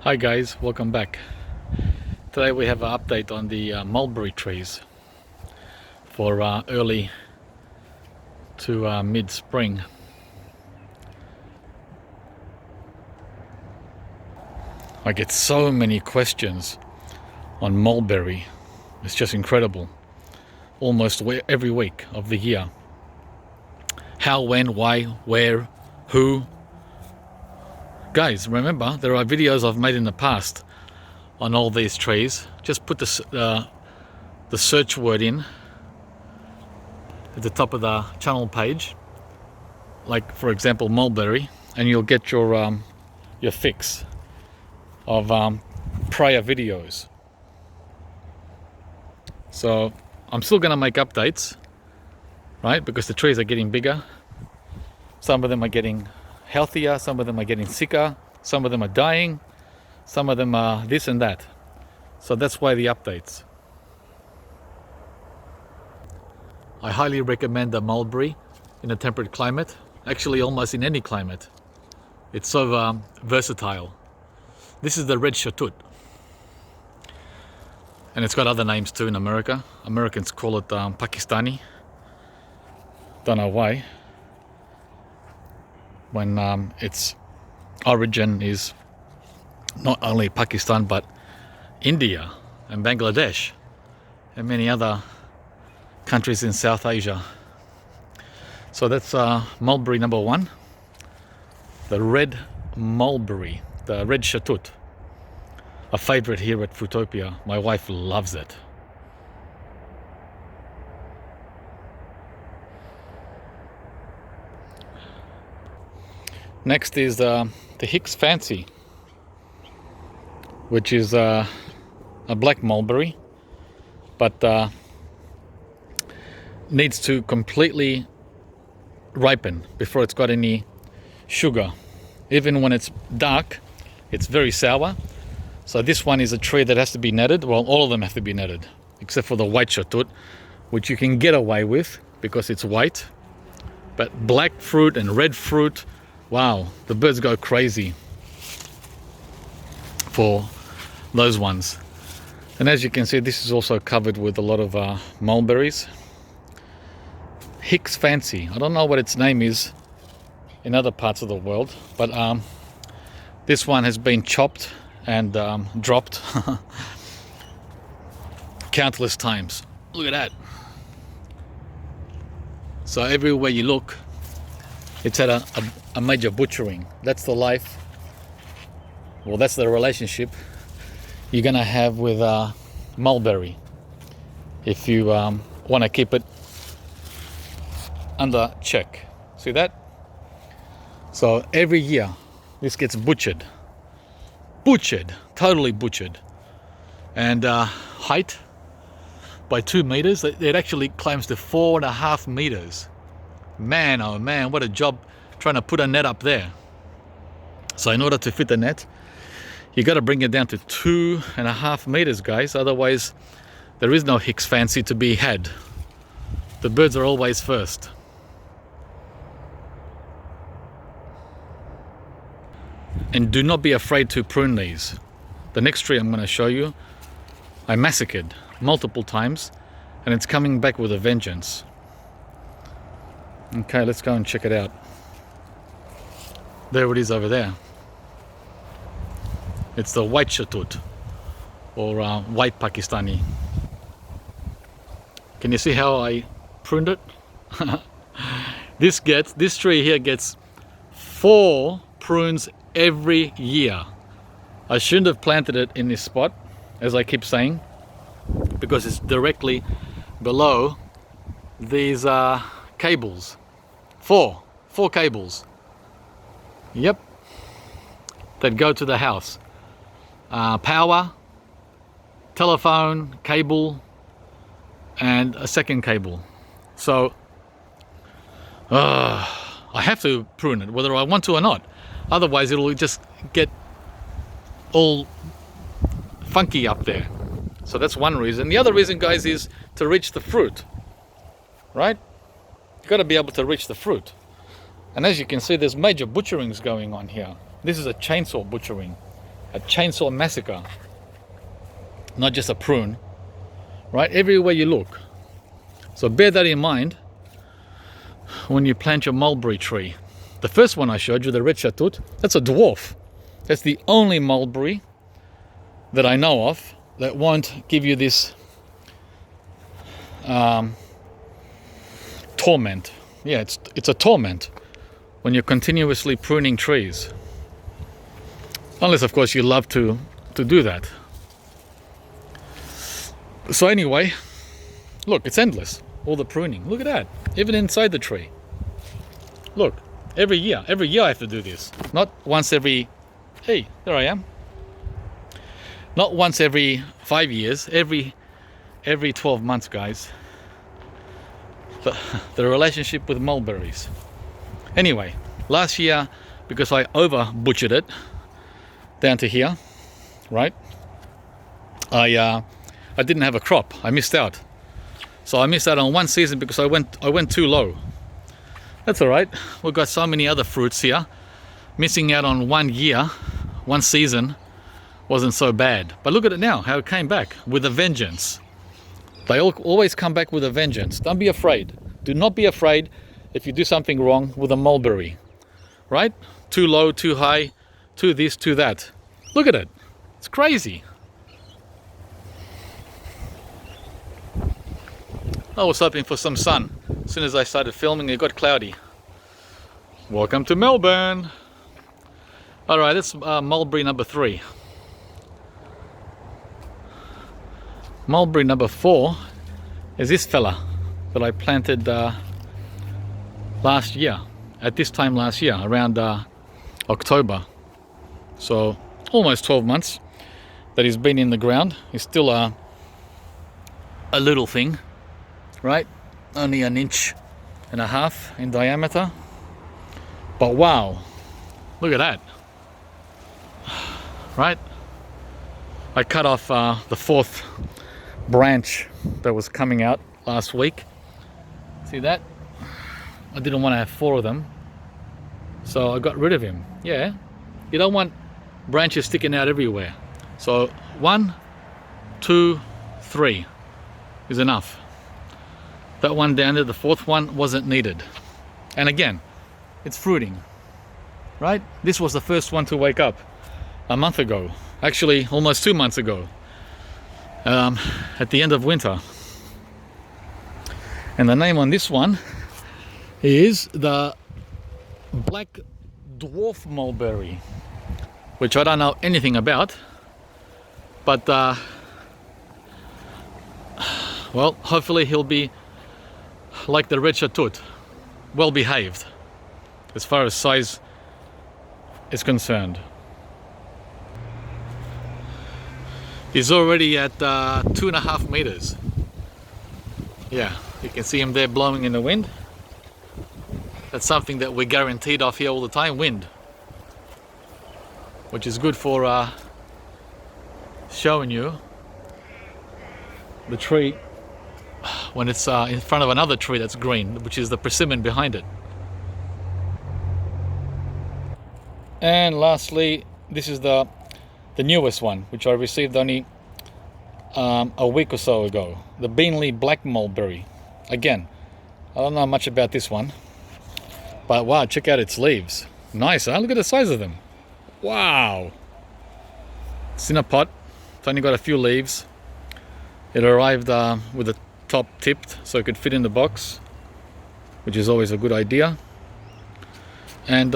Hi guys, welcome back. Today we have an update on the mulberry trees for early to mid-spring. I get so many questions on mulberry. It's just incredible. Almost every week of the year. How, when, why, where, who. Guys, remember, there are videos I've made in the past on all these trees. Just put the search word in at the top of the channel page, like for example mulberry, and you'll get your fix of prior videos. So I'm still gonna make updates, right? Because the trees are getting bigger. Some of them are getting healthier, some of them are getting sicker, some of them are dying, some of them are this and that. So that's why the updates. I highly recommend the mulberry in a temperate climate, actually almost in any climate. It's so versatile. This is the red shatut, and it's got other names too in America. Americans call it Pakistani. Don't know why, when its origin is not only Pakistan but India and Bangladesh and many other countries in South Asia. So that's mulberry number one, the red mulberry, the red shatut, a favorite here at Fruitopia. My wife loves it. Next is the Hicks fancy, which is a black mulberry, but needs to completely ripen before it's got any sugar. Even when it's dark, it's very sour. So this one is a tree that has to be netted. Well, all of them have to be netted, except for the white shatut, which you can get away with because it's white. But black fruit and red fruit, wow, the birds go crazy for those ones. And as you can see, this is also covered with a lot of mulberries. Hicks fancy, I don't know what its name is in other parts of the world, but this one has been chopped and dropped countless times. Look at that. So everywhere you look, it's had a major butchering. That's the life, well, that's the relationship you're gonna have with mulberry if you want to keep it under check. See that? So every year this gets butchered, totally butchered. And height by 2 meters, it actually climbs to 4.5 meters. Man, oh man, what a job trying to put a net up there. So in order to fit the net, you got to bring it down to 2.5 meters, guys. Otherwise, there is no Hicks fancy to be had. The birds are always first. And do not be afraid to prune these. The next tree I'm going to show you, I massacred multiple times, and it's coming back with a vengeance. Okay, let's go and check it out. There it is over there. It's the white shatut, or white Pakistani. Can you see how I pruned it? This tree here gets 4 prunes every year. I shouldn't have planted it in this spot, as I keep saying, because it's directly below these cables. 4 cables. Yep, that go to the house. Power, telephone, cable, and a second cable. So I have to prune it, whether I want to or not. Otherwise it'll just get all funky up there. So that's one reason. The other reason, guys, is to reach the fruit, right? You've got to be able to reach the fruit. And as you can see, there's major butcherings going on here. This is a chainsaw butchering. a chainsaw massacre, not just a prune, right? Everywhere you look. So bear that in mind when you plant your mulberry tree. The first one I showed you, the red shatut, that's a dwarf. That's the only mulberry that I know of that won't give you this torment. Yeah, it's a torment when you're continuously pruning trees. Unless, of course, you love to do that. So anyway, look, it's endless. All the pruning. Look at that. Even inside the tree. Look, every year I have to do this. Not once every... Hey, there I am. Not once every 5 years. Every 12 months, guys. The relationship with mulberries. Anyway, last year, because I over butchered it down to here, right? I didn't have a crop. I missed out. So I missed out on one season because I went too low. That's all right. We've got so many other fruits here. Missing out on 1 year, one season, wasn't so bad. But look at it now, how it came back with a vengeance. They always come back with a vengeance. Don't be afraid. Do not be afraid if you do something wrong with a mulberry, right? Too low, too high, too this, too that. Look at it. It's crazy. I was hoping for some sun. As soon as I started filming, it got cloudy. Welcome to Melbourne. All right, that's mulberry number 3. Mulberry number 4 is this fella that I planted last year, at this time last year, around October. So almost 12 months that he's been in the ground. He's still a little thing, right? Only 1.5 inches in diameter. But wow, look at that, right? I cut off the 4th branch that was coming out last week. See that? I didn't want to have 4 of them, so I got rid of him. Yeah, you don't want branches sticking out everywhere. So 1, 2, 3 is enough. That one down there, the 4th one, wasn't needed. And again, it's fruiting, right? This was the first one to wake up a month ago. Actually, almost 2 months ago. At the end of winter. And the name on this one is the Black Dwarf Mulberry, which I don't know anything about, but well, hopefully he'll be like the red shatut, well behaved as far as size is concerned. He's already at 2.5 meters. Yeah, you can see him there blowing in the wind. That's something that we're guaranteed off here all the time, wind. Which is good for showing you the tree when it's in front of another tree that's green, which is the persimmon behind it. And lastly, this is the newest one, which I received only a week or so ago. The Beanley Black Mulberry. Again, I don't know much about this one, but wow, check out its leaves. Nice, huh? Look at the size of them. Wow. It's in a pot. It's only got a few leaves. It arrived with the top tipped so it could fit in the box, which is always a good idea. And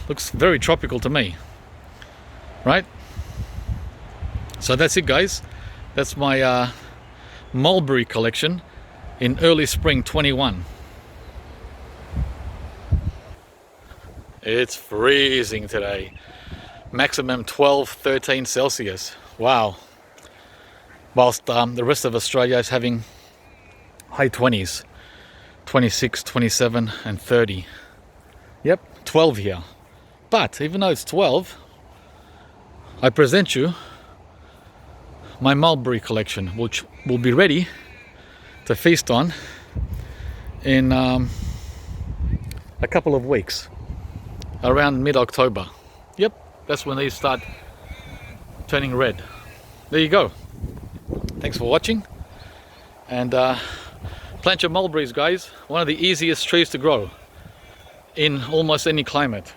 looks very tropical to me, right? So that's it, guys. That's my mulberry collection in early spring 21. It's freezing today. Maximum 12, 13 Celsius. Wow. Whilst the rest of Australia is having high 20s. 26, 27 and 30. Yep, 12 here. But even though it's 12, I present you my mulberry collection, which will be ready to feast on in a couple of weeks, around mid-October. Yep, that's when these start turning red. There you go. Thanks for watching, and plant your mulberries, guys. One of the easiest trees to grow in almost any climate.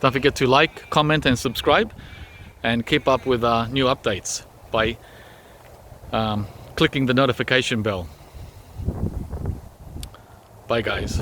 Don't forget to like, comment and subscribe, and keep up with new updates by clicking the notification bell. Bye guys.